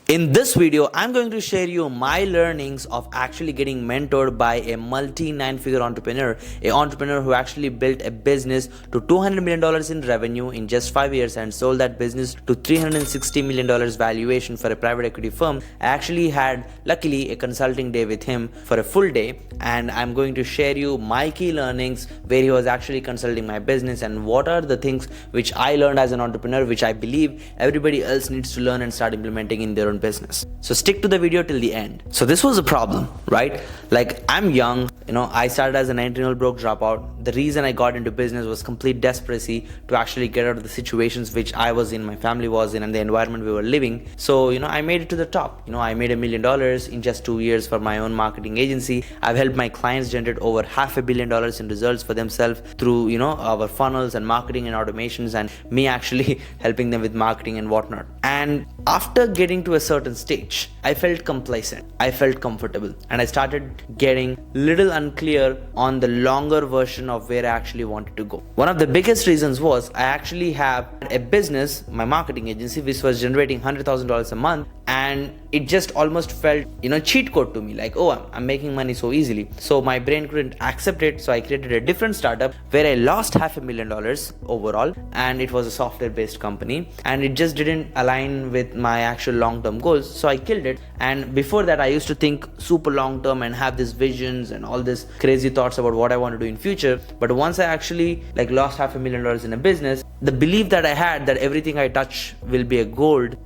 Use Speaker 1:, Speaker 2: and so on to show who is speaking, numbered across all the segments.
Speaker 1: In this video, I'm going to share you my learnings of actually getting mentored by a multi-nine-figure entrepreneur, an entrepreneur who actually built a business to $200 million in revenue in just 5 years and sold that business to $360 million valuation for a private equity firm. I actually had, luckily, a consulting day with him for a full day, and I'm going to share you my key learnings where he was actually consulting my business and what are the things which I learned as an entrepreneur, which I believe everybody else needs to learn and start implementing in their own business. So stick to the video till the end. So this was a problem, right? Like, I'm young, I started as a 19-year-old broke dropout. The reason I got into business was complete desperation to actually get out of the situations which I was in, my family was in, and the environment we were living. So, I made it to the top. I made $1 million in just 2 years for my own marketing agency. I've helped my clients generate over $500 million in results for themselves through, our funnels and marketing and automations, and me actually helping them with marketing and whatnot. And after getting to a certain stage, I felt complacent, I felt comfortable, and I started getting little unclear on the longer version of where I actually wanted to go. One of the biggest reasons was I actually have a business, my marketing agency, which was generating $100,000 a month, and it just almost felt, cheat code to me, like, oh, I'm making money so easily. So my brain couldn't accept it, so I created a different startup where I lost $500,000 overall, and it was a software-based company, and it just didn't align with my actual long-term goals, so I killed it. And before that, I used to think super long-term and have these visions and all this crazy thoughts about what I want to do in future. But once I actually lost $500,000 in a business, the belief that I had that everything I touch will be a gold,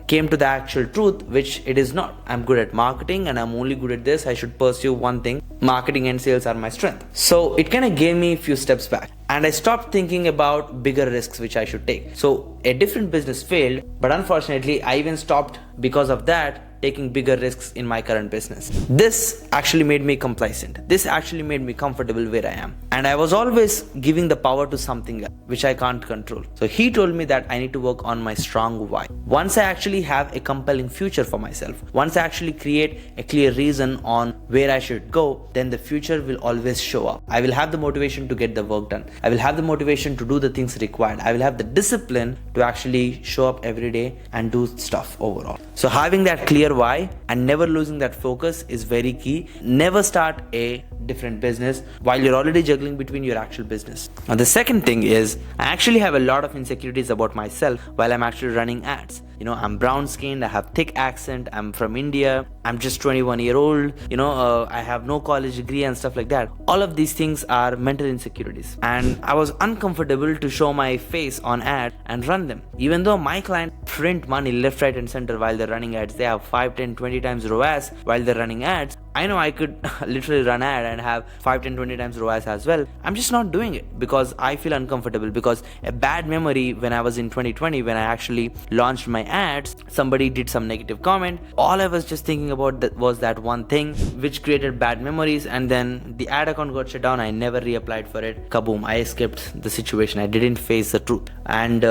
Speaker 1: came to the actual truth, which it is not. I'm good at marketing and I'm only good at this. I should pursue one thing. Marketing and sales are my strength. So it kind of gave me a few steps back, and I stopped thinking about bigger risks which I should take. So a different business failed, but unfortunately I even stopped because of that taking bigger risks in my current business. This actually made me complacent. This actually made me comfortable where I am. And I was always giving the power to something else, which I can't control. So he told me that I need to work on my strong why. Once I actually have a compelling future for myself, once I actually create a clear reason on where I should go, then the future will always show up. I will have the motivation to get the work done. I will have the motivation to do the things required. I will have the discipline to actually show up every day and do stuff overall. So having that clear why and never losing that focus is very key. Never start a different business while you're already juggling between your actual business. Now, the second thing is I actually have a lot of insecurities about myself while I'm actually running ads. I'm brown skinned, I have thick accent, I'm from India, I'm just 21-year-old, I have no college degree and stuff like that. All of these things are mental insecurities, and I was uncomfortable to show my face on ad and run them. Even though my client print money left, right and center while they're running ads, they have 5, 10, 20 times ROAS while they're running ads. I know I could literally run ad and have 5, 10, 20 times ROAS as well. I'm just not doing it because I feel uncomfortable, because a bad memory when I was in 2020, when I actually launched my ads, somebody did some negative comment. All I was just thinking about was that one thing, which created bad memories, and then the ad account got shut down. I never reapplied for it. Kaboom, I escaped the situation. I didn't face the truth. And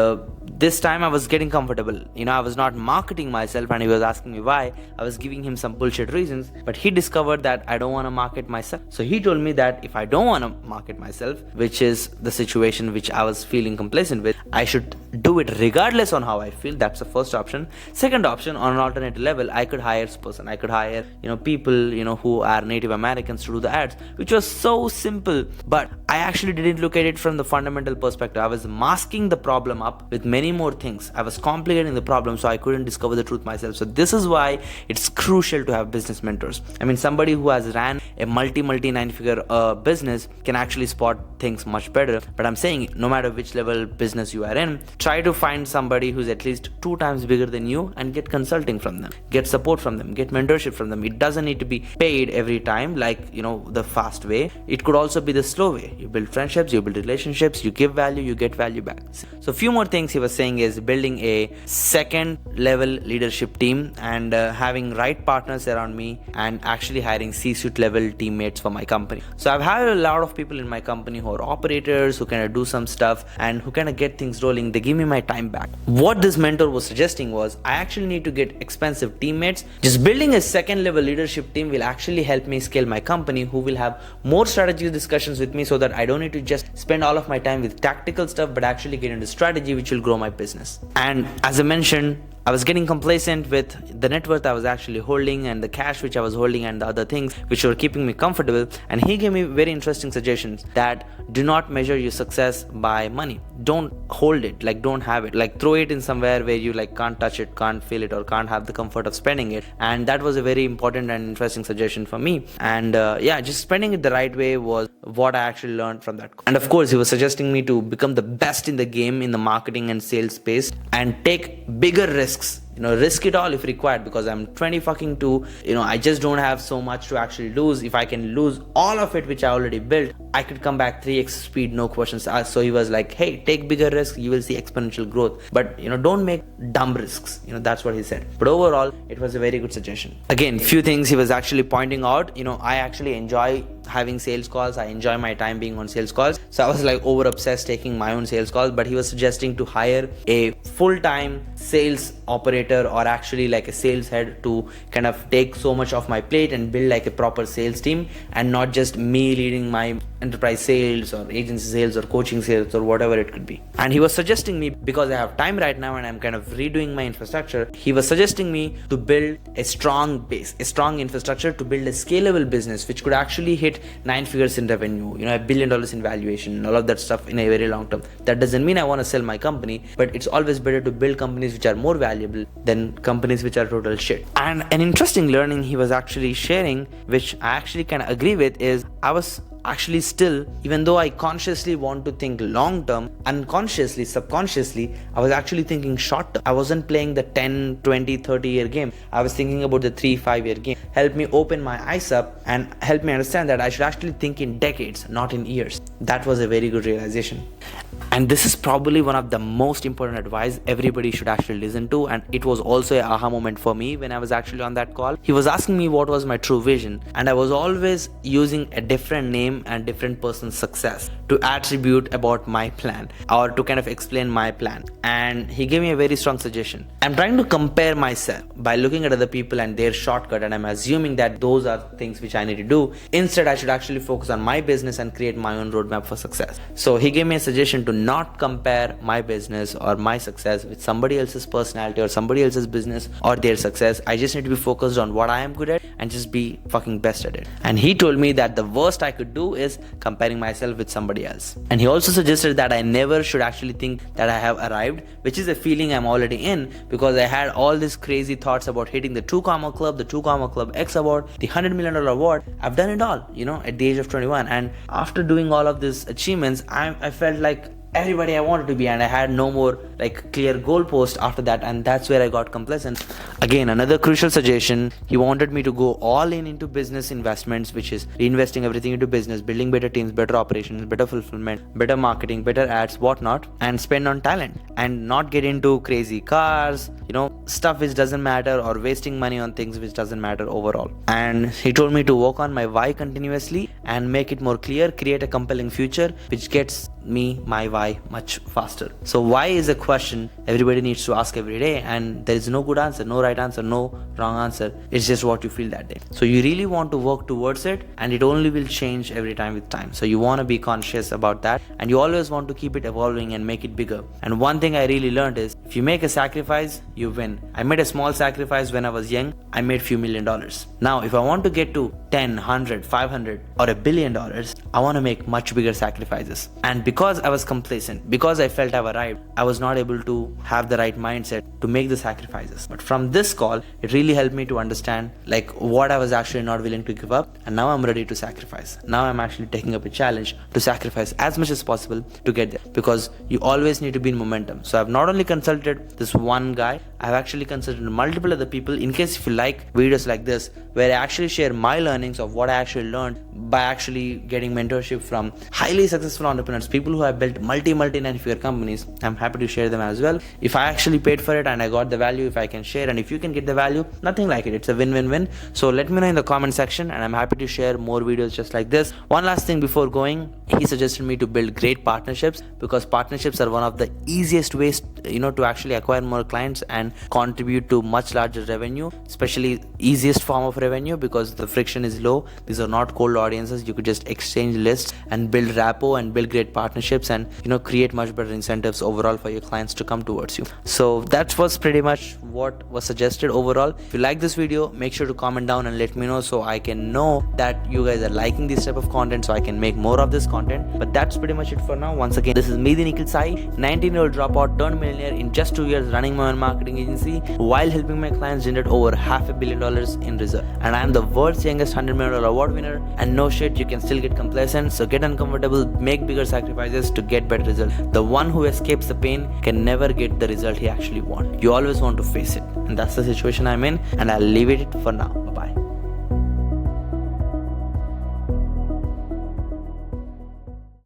Speaker 1: this time I was getting comfortable. I was not marketing myself, and he was asking me why. I was giving him some bullshit reasons, but he discovered that I don't want to market myself. So he told me that if I don't want to market myself, which is the situation which I was feeling complacent with, I should do it regardless on how I feel. That's the first option. Second option, on an alternate level, I could hire a person. I could hire, people, who are Native Americans to do the ads, which was so simple. But I actually didn't look at it from the fundamental perspective. I was masking the problem up with many more things. I was complicating the problem, so I couldn't discover the truth myself. So this is why it's crucial to have business mentors. Somebody who has ran a multi nine-figure business can actually spot things much better. But I'm saying, no matter which level business you are in, try to find somebody who's at least 2 times bigger than you and get consulting from them, get support from them, get mentorship from them. It doesn't need to be paid every time, the fast way. It could also be the slow way. You build friendships, you build relationships, you give value, you get value back. So a few more things he was saying is building a second level leadership team and having right partners around me, and actually hiring C-suite level teammates for my company. So I've had a lot of people in my company who are operators, who kind of do some stuff and who kind of get things rolling. They give me my time back. What this mentor was suggesting was I actually need to get expensive teammates. Just building a second level leadership team will actually help me scale my company, who will have more strategy discussions with me, so that I don't need to just spend all of my time with tactical stuff, but actually get into strategy which will grow my business. And as I mentioned, I was getting complacent with the net worth I was actually holding and the cash which I was holding and the other things which were keeping me comfortable. And he gave me very interesting suggestions that do not measure your success by money. Don't hold it, like don't have it, like throw it in somewhere where you like can't touch it, can't feel it, or can't have the comfort of spending it. And that was a very important and interesting suggestion for me. And just spending it the right way was what I actually learned from that. And of course, he was suggesting me to become the best in the game in the marketing and sales space and take bigger risks. Risk it all if required, because I'm 20 fucking 2. I just don't have so much to actually lose. If I can lose all of it which I already built, I could come back 3x speed, no questions asked. So he was like, hey, take bigger risks, you will see exponential growth, but don't make dumb risks. That's what he said. But overall, it was a very good suggestion. Again, few things he was actually pointing out. I actually enjoy having sales calls. I enjoy my time being on sales calls. So I was like over obsessed taking my own sales calls, but he was suggesting to hire a full-time sales operator, or actually like a sales head, to kind of take so much off my plate and build like a proper sales team, and not just me leading my enterprise sales or agency sales or coaching sales or whatever it could be. And he was suggesting me, because I have time right now and I'm kind of redoing my infrastructure, he was suggesting me to build a strong base, a strong infrastructure to build a scalable business which could actually hit 9 figures in revenue, $1 billion in valuation, and all of that stuff in a very long term. That doesn't mean I want to sell my company, but it's always better to build companies which are more valuable than companies which are total shit. And an interesting learning he was actually sharing, which I actually kind of agree with, is I was actually still, even though I consciously want to think long term, unconsciously, subconsciously, I was actually thinking short term. I wasn't playing the 10, 20, 30 year game. I was thinking about the 3-5 year game. Helped me open my eyes up and helped me understand that I should actually think in decades, not in years. That was a very good realization. And this is probably one of the most important advice everybody should actually listen to. And it was also an aha moment for me when I was actually on that call. He was asking me what was my true vision, and I was always using a different name and different person's success to attribute about my plan, or to kind of explain my plan. And he gave me a very strong suggestion. I'm trying to compare myself by looking at other people and their shortcut, and I'm assuming that those are things which I need to do. Instead, I should actually focus on my business and create my own roadmap for success. So he gave me a suggestion to not compare my business or my success with somebody else's personality or somebody else's business or their success. I just need to be focused on what I am good at and just be fucking best at it. And he told me that the worst I could do is comparing myself with somebody else. And he also suggested that I never should actually think that I have arrived, which is a feeling I'm already in, because I had all these crazy thoughts about hitting the 2 Comma Club, the 2 Comma Club X award, the $100 million award. I've done it all, at the age of 21. And after doing all of these achievements, I felt like everybody I wanted to be, and I had no more like clear goalpost after that, and that's where I got complacent. Again, another crucial suggestion, he wanted me to go all in into business investments, which is reinvesting everything into business, building better teams, better operations, better fulfillment, better marketing, better ads, whatnot, and spend on talent, and not get into crazy cars, stuff which doesn't matter, or wasting money on things which doesn't matter overall. And he told me to work on my why continuously and make it more clear, create a compelling future which gets me my why much faster. So why is a question everybody needs to ask every day, and there is no good answer, no right answer, no wrong answer. It's just what you feel that day. So you really want to work towards it, and it only will change every time with time. So you want to be conscious about that, and you always want to keep it evolving and make it bigger. And one thing I really learned is, if you make a sacrifice, you win. I made a small sacrifice when I was young. I made few $1 million. Now, if I want to get to 10, 100, 500 or $1 billion, I want to make much bigger sacrifices. And because I was complacent, because I felt I've arrived, I was not able to have the right mindset to make the sacrifices. But from this call, it really helped me to understand like what I was actually not willing to give up, and now I'm ready to sacrifice. Now I'm actually taking up a challenge to sacrifice as much as possible to get there, because you always need to be in momentum. So I've not only consulted this one guy, I've actually consulted multiple other people. In case if you like videos like this, where I actually share my learnings of what I actually learned by actually getting mentorship from highly successful entrepreneurs, people who have built multi 9-figure companies, I'm happy to share them as well. If I actually paid for it and I got the value, if I can share, and if you can get the value, nothing like it. It's a win-win-win. So let me know in the comment section, and I'm happy to share more videos just like this. One last thing before going, he suggested me to build great partnerships, because partnerships are one of the easiest ways to actually acquire more clients and contribute to much larger revenue, especially easiest form of revenue because the friction is low. These are not cold audiences. You could just exchange lists and build rapport and build great partnerships and create much better incentives overall for your clients to come towards you. So that was pretty much what was suggested overall. If you like this video, make sure to comment down and let me know so I can know that you guys are liking this type of content, so I can make more of this content. But that's pretty much it for now. Once again, this is me, the Nikhil Sai, 19-year-old dropout turned millionaire in just 2 years, running my own marketing agency while helping my clients generate over $500 million in result. And I am the world's youngest $100 million award winner. And no shit, you can still get complacent. So get uncomfortable, make bigger sacrifices to get better results. The one who escapes the pain can never get the result he actually wants. You always want to face it, and that's the situation I'm in. And I'll leave it for now. Bye bye.